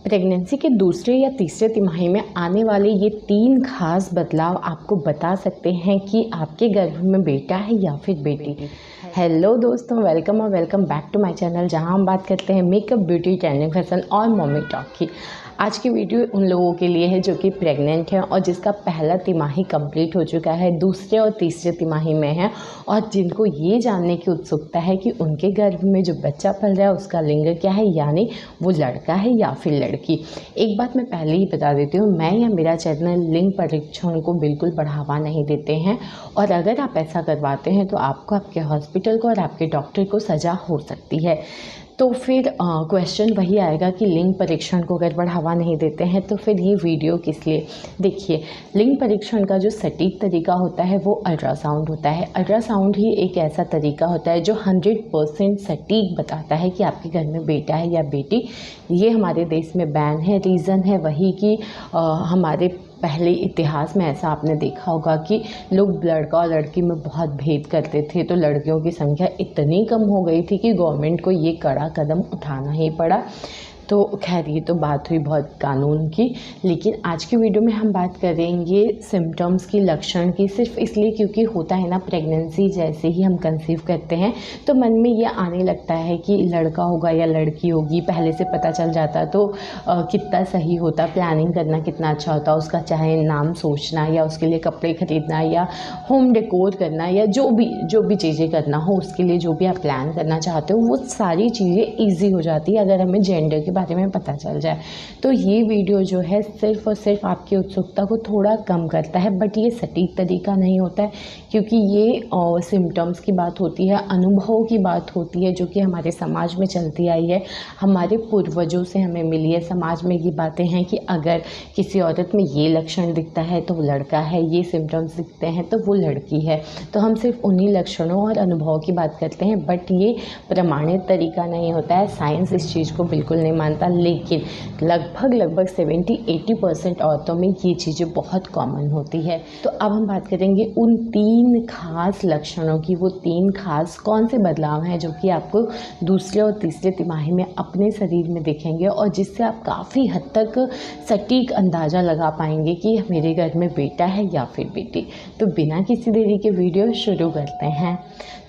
Pregnancy के दूसरे या तीसरे तिमाही में आने वाले ये 3 खास बदलाव आपको बता सकते हैं कि आपके गर्भ में बेटा है या फिर बेटी। हेलो दोस्तों, वेलकम और welcome back to my channel, जहां हम बात करते हैं मेकअप, ब्यूटी, ट्रेंडिंग, फैशन और मम्मी टॉक की। आज की वीडियो उन लोगों के लिए है जो कि प्रेग्नेंट हैं और जिसका पहला तिमाही कंप्लीट हो चुका है, दूसरे और तीसरे तिमाही में है और जिनको ये जानने की उत्सुकता है कि उनके गर्भ में जो बच्चा पल रहा है उसका लिंग क्या है, यानी वो लड़का है या फिर लड़की। एक बात मैं पहले ही बता देती हूँ, मैं या मेरा चैनल लिंग परीक्षण को बिल्कुल बढ़ावा नहीं देते हैं और अगर आप ऐसा करवाते हैं तो आपको, आपके हॉस्पिटल को और आपके डॉक्टर को सज़ा हो सकती है। तो फिर क्वेश्चन वही आएगा कि लिंग परीक्षण को अगर बढ़ावा नहीं देते हैं तो फिर ये वीडियो किस लिए। देखिए, लिंग परीक्षण का जो सटीक तरीका होता है वो अल्ट्रासाउंड होता है। अल्ट्रासाउंड ही एक ऐसा तरीका होता है जो 100% सटीक बताता है कि आपके घर में बेटा है या बेटी। ये हमारे देश में बैन है। रीज़न है वही कि हमारे पहले इतिहास में ऐसा आपने देखा होगा कि लोग लड़का और लड़की में बहुत भेद करते थे, तो लड़कियों की संख्या इतनी कम हो गई थी कि गवर्नमेंट को ये कड़ा कदम उठाना ही पड़ा। तो खैर, ये तो बात हुई बहुत कानून की। लेकिन आज की वीडियो में हम बात करेंगे सिम्टम्स की, लक्षण की, सिर्फ इसलिए क्योंकि होता है ना, प्रेगनेंसी जैसे ही हम कंसीव करते हैं तो मन में ये आने लगता है कि लड़का होगा या लड़की होगी। पहले से पता चल जाता तो कितना सही होता, प्लानिंग करना कितना अच्छा होता, उसका चाहे नाम सोचना या उसके लिए कपड़े खरीदना या होम डेकोर करना या जो भी चीज़ें करना हो, उसके लिए जो भी आप प्लान करना चाहते हो वो सारी चीज़ें ईजी हो जाती है अगर हमें जेंडर के बारे में पता चल जाए। तो ये वीडियो जो है सिर्फ और सिर्फ आपकी उत्सुकता को थोड़ा कम करता है, बट ये सटीक तरीका नहीं होता है क्योंकि ये सिम्टम्स की बात होती है, अनुभव की बात होती है जो कि हमारे समाज में चलती आई है, हमारे पूर्वजों से हमें मिली है। समाज में ये बातें हैं कि अगर किसी औरत में ये लक्षण दिखता है तो वो लड़का है, ये सिम्टम्स दिखते हैं तो वो लड़की है। तो हम सिर्फ उन्हीं लक्षणों और अनुभव की बात करते हैं, बट ये प्रमाणित तरीका नहीं होता है। साइंस इस चीज़ को बिल्कुल नहीं मानता, लेकिन लगभग 70-80% औरतों में ये चीज़ें बहुत कॉमन होती है। तो अब हम बात करेंगे उन 3 खास लक्षणों की। वो 3 खास कौन से बदलाव हैं जो कि आपको दूसरे और तीसरे तिमाही में अपने शरीर में दिखेंगे और जिससे आप काफ़ी हद तक सटीक अंदाज़ा लगा पाएंगे कि मेरे घर में बेटा है या फिर बेटी। तो बिना किसी देरी के वीडियो शुरू करते हैं।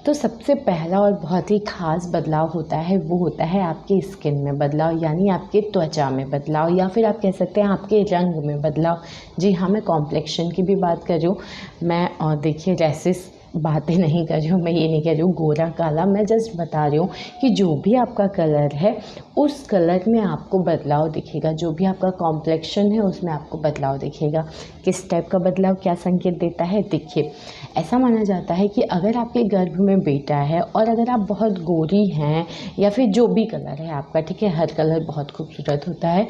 तो सबसे पहला और बहुत ही ख़ास बदलाव होता है वो होता है आपके स्किन में बदलाव, यानी आपके त्वचा में बदलाव, या फिर आप कह सकते हैं आपके रंग में बदलाव। जी हाँ, मैं कॉम्प्लेक्शन की भी बात कर रही हूँ। मैं देखिए रैसेस बातें नहीं कर रही हूँ, मैं ये नहीं कह रही हूँ गोरा काला, मैं जस्ट बता रही हूँ कि जो भी आपका कलर है उस कलर में आपको बदलाव दिखेगा। जो भी आपका कॉम्प्लेक्शन है उसमें आपको बदलाव दिखेगा। किस टाइप का बदलाव क्या संकेत देता है? देखिए, ऐसा माना जाता है कि अगर आपके गर्भ में बेटा है और अगर आप बहुत गोरी हैं या फिर जो भी कलर है आपका, ठीक है, हर कलर बहुत खूबसूरत होता है,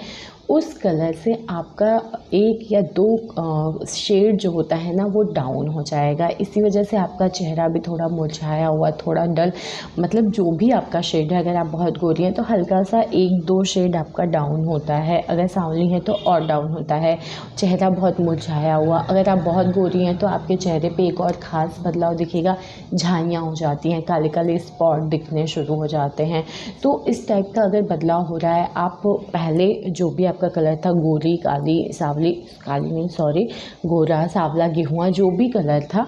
उस कलर से आपका 1 या 2 शेड जो होता है ना वो डाउन हो जाएगा। इसी वजह से आपका चेहरा भी थोड़ा मुरझाया हुआ, थोड़ा डल, मतलब जो भी आपका शेड है, अगर आप बहुत गोरी हैं तो हल्का सा 1-2 शेड आपका डाउन होता है, अगर सांवली है तो और डाउन होता है। चेहरा बहुत मुरझाया हुआ, अगर आप बहुत गोरी हैं तो आपके चेहरे पे एक और ख़ास बदलाव दिखेगा, झाइयाँ हो जाती हैं, काले काले स्पॉट दिखने शुरू हो जाते हैं। तो इस टाइप का अगर बदलाव हो रहा है, आप पहले जो भी आपका कलर था, गोरी, काली, सावली, काली नहीं सॉरी, गोरा, सावला, गेहुआ, जो भी कलर था,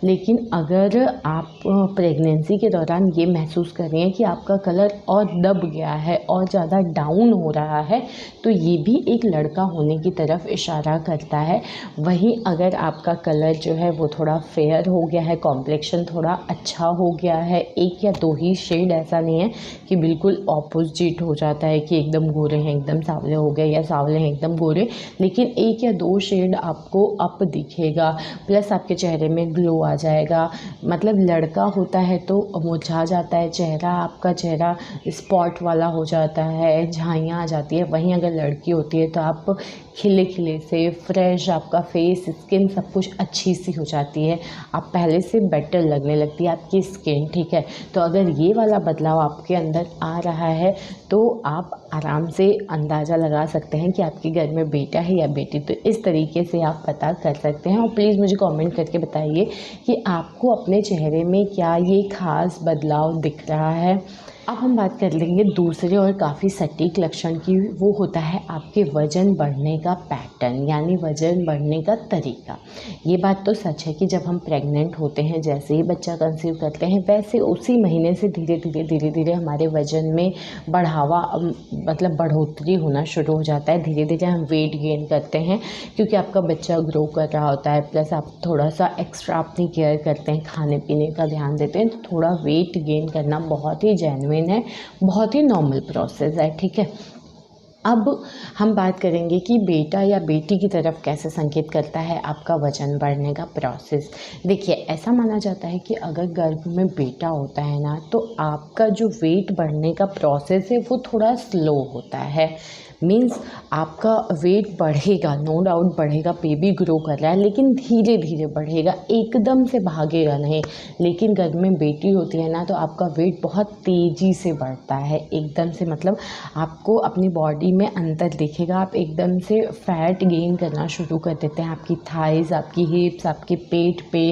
लेकिन अगर आप प्रेगनेंसी के दौरान ये महसूस कर रही हैं कि आपका कलर और दब गया है और ज़्यादा डाउन हो रहा है, तो ये भी एक लड़का होने की तरफ इशारा करता है। वहीं अगर आपका कलर जो है वो थोड़ा फेयर हो गया है, कॉम्प्लेक्शन थोड़ा अच्छा हो गया है, 1 या 2 ही शेड, ऐसा नहीं है कि बिल्कुल ऑपोजिट हो जाता है कि एकदम गोरे हैं एकदम सावले हो गए या सावले हैं एकदम गोरे, लेकिन 1 या 2 शेड आपको अप दिखेगा, प्लस आपके चेहरे में ग्लो आ जाएगा। मतलब लड़का होता है तो मुरझा जाता है चेहरा, आपका चेहरा स्पॉट वाला हो जाता है, झाइयाँ आ जाती है। वहीं अगर लड़की होती है तो आप खिले खिले से फ्रेश, आपका फेस, स्किन सब कुछ अच्छी सी हो जाती है, आप पहले से बेटर लगने लगती है आपकी स्किन, ठीक है। तो अगर ये वाला बदलाव आपके अंदर आ रहा है तो आप आराम से अंदाज़ा लगा सकते हैं कि आपके घर में बेटा है या बेटी। तो इस तरीके से आप पता कर सकते हैं और प्लीज़ मुझे कमेंट करके बताइए कि आपको अपने चेहरे में क्या ये ख़ास बदलाव दिख रहा है। अब हम बात कर लेंगे दूसरे और काफ़ी सटीक लक्षण की। वो होता है आपके वज़न बढ़ने का पैटर्न, यानी वज़न बढ़ने का तरीका। ये बात तो सच है कि जब हम प्रेग्नेंट होते हैं, जैसे ही बच्चा कंसीव करते हैं, वैसे उसी महीने से धीरे धीरे हमारे वज़न में बढ़ावा मतलब बढ़ोतरी होना शुरू हो जाता है। धीरे धीरे हम वेट गेन करते हैं क्योंकि आपका बच्चा ग्रो कर रहा होता है, प्लस आप थोड़ा सा एक्स्ट्रा अपनी केयर करते हैं, खाने पीने का ध्यान देते हैं, तो थोड़ा वेट गेन करना बहुत ही जेन्युइन है, बहुत ही नॉर्मल प्रोसेस है, ठीक है। अब हम बात करेंगे कि बेटा या बेटी की तरफ कैसे संकेत करता है आपका वज़न बढ़ने का प्रोसेस। देखिए, ऐसा माना जाता है कि अगर गर्भ में बेटा होता है ना, तो आपका जो वेट बढ़ने का प्रोसेस है वो थोड़ा स्लो होता है। मीन्स आपका वेट बढ़ेगा, नो डाउट बढ़ेगा, बेबी ग्रो कर रहा है, लेकिन धीरे धीरे बढ़ेगा, एकदम से भागेगा नहीं। लेकिन गर्भ में बेटी होती है ना, तो आपका वेट बहुत तेज़ी से बढ़ता है, एकदम से, मतलब आपको अपनी बॉडी में अंतर दिखेगा, आप एकदम से फैट गेन करना शुरू कर देते हैं। आपकी थाइज़, आपकी हिप्स, आपके पेट पे,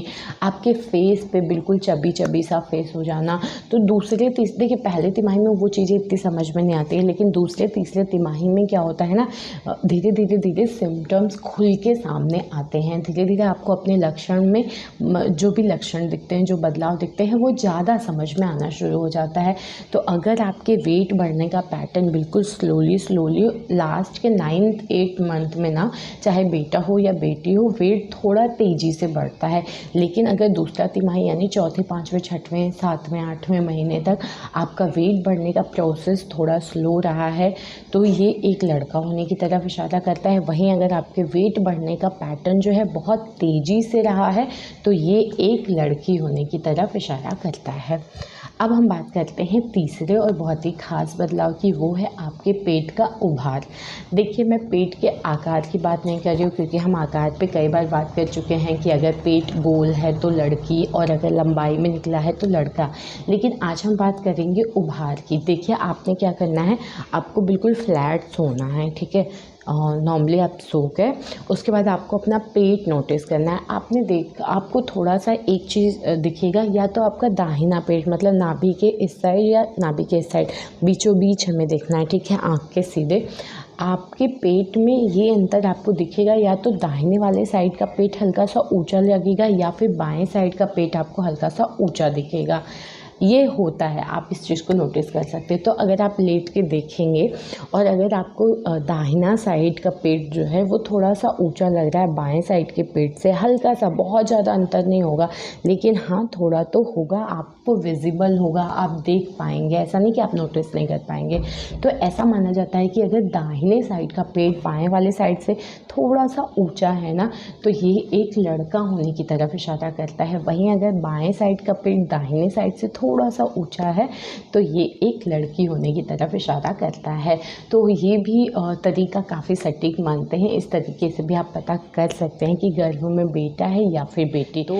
आपके फेस पे बिल्कुल चबी चबी सा फेस हो जाना। तो दूसरे तीसरे, देखिए पहले तिमाही में वो चीज़ें इतनी समझ में नहीं आती है, लेकिन दूसरे तीसरे तिमाही में क्या होता है ना, धीरे धीरे धीरे सिम्टम्स खुल के सामने आते हैं। धीरे धीरे आपको अपने लक्षण में जो भी लक्षण दिखते हैं, जो बदलाव दिखते हैं, वो ज़्यादा समझ में आना शुरू हो जाता है। तो अगर आपके वेट बढ़ने का पैटर्न बिल्कुल स्लोली लास्ट के 9th-8th मंथ में ना, चाहे बेटा हो या बेटी हो, वेट थोड़ा तेज़ी से बढ़ता है। लेकिन अगर दूसरा तिमाही यानी चौथे, 5वें, 6वें, 7वें, 8वें महीने तक आपका वेट बढ़ने का प्रोसेस थोड़ा स्लो रहा है, तो ये एक लड़का होने की तरफ इशारा करता है। वहीं अगर आपके वेट बढ़ने का पैटर्न जो है बहुत तेज़ी से रहा है, तो ये एक लड़की होने की तरफ इशारा करता है। अब हम बात करते हैं तीसरे और बहुत ही ख़ास बदलाव की, वो है आपके पेट का उभार। देखिए, मैं पेट के आकार की बात नहीं कर रही हूँ, क्योंकि हम आकार पे कई बार बात कर चुके हैं कि अगर पेट गोल है तो लड़की, और अगर लंबाई में निकला है तो लड़का। लेकिन आज हम बात करेंगे उभार की। देखिए, आपने क्या करना है, आपको बिल्कुल फ्लैट सोना है, ठीक है। नॉर्मली आप सो गए, उसके बाद आपको अपना पेट नोटिस करना है। आपको थोड़ा सा एक चीज़ दिखेगा, या तो आपका दाहिना पेट, मतलब नाभि के इस साइड या नाभि के इस साइड, बीचों बीच हमें देखना है, ठीक है, आँख के सीधे। आपके पेट में ये अंतर आपको दिखेगा, या तो दाहिने वाले साइड का पेट हल्का सा ऊंचा लगेगा, या फिर बाएं साइड का पेट आपको हल्का सा ऊंचा दिखेगा। ये होता है, आप इस चीज़ को नोटिस कर सकते हैं। तो अगर आप लेट के देखेंगे और अगर आपको दाहिना साइड का पेट जो है वो थोड़ा सा ऊंचा लग रहा है बाएं साइड के पेट से, हल्का सा, बहुत ज़्यादा अंतर नहीं होगा, लेकिन हाँ थोड़ा तो होगा, आपको विजिबल होगा, आप देख पाएंगे, ऐसा नहीं कि आप नोटिस नहीं कर पाएंगे। तो ऐसा माना जाता है कि अगर दाहिने साइड का पेट बाएँ वाले साइड से थोड़ा सा ऊँचा है ना, तो ये एक लड़का होने की तरफ इशारा करता है। वहीं अगर बाएँ साइड का पेट दाहिने साइड से थोड़ा सा ऊंचा है, तो ये एक लड़की होने की तरफ इशारा करता है। तो ये भी तरीका काफ़ी सटीक मानते हैं। इस तरीके से भी आप पता कर सकते हैं कि गर्भ में बेटा है या फिर बेटी। तो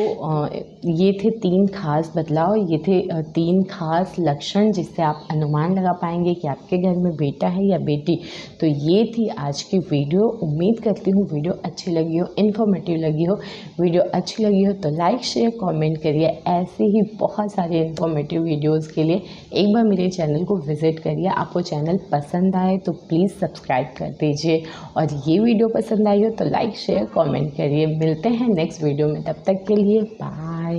ये थे 3 खास बदलाव, ये थे 3 खास लक्षण जिससे आप अनुमान लगा पाएंगे कि आपके घर में बेटा है या बेटी। तो ये थी आज की वीडियो। उम्मीद करती हूँ वीडियो अच्छी लगी हो, इन्फॉर्मेटिव लगी हो। वीडियो अच्छी लगी हो तो लाइक, शेयर, कमेंट करिए। ऐसे ही बहुत सारे इन्फॉर्मेटिव वीडियोस के लिए एक बार मेरे चैनल को विज़िट करिए। आपको चैनल पसंद आए तो प्लीज़ सब्सक्राइब कर दीजिए, और ये वीडियो पसंद आई हो तो लाइक, शेयर, कमेंट करिए। मिलते हैं नेक्स्ट वीडियो में, तब तक के लिए बाय।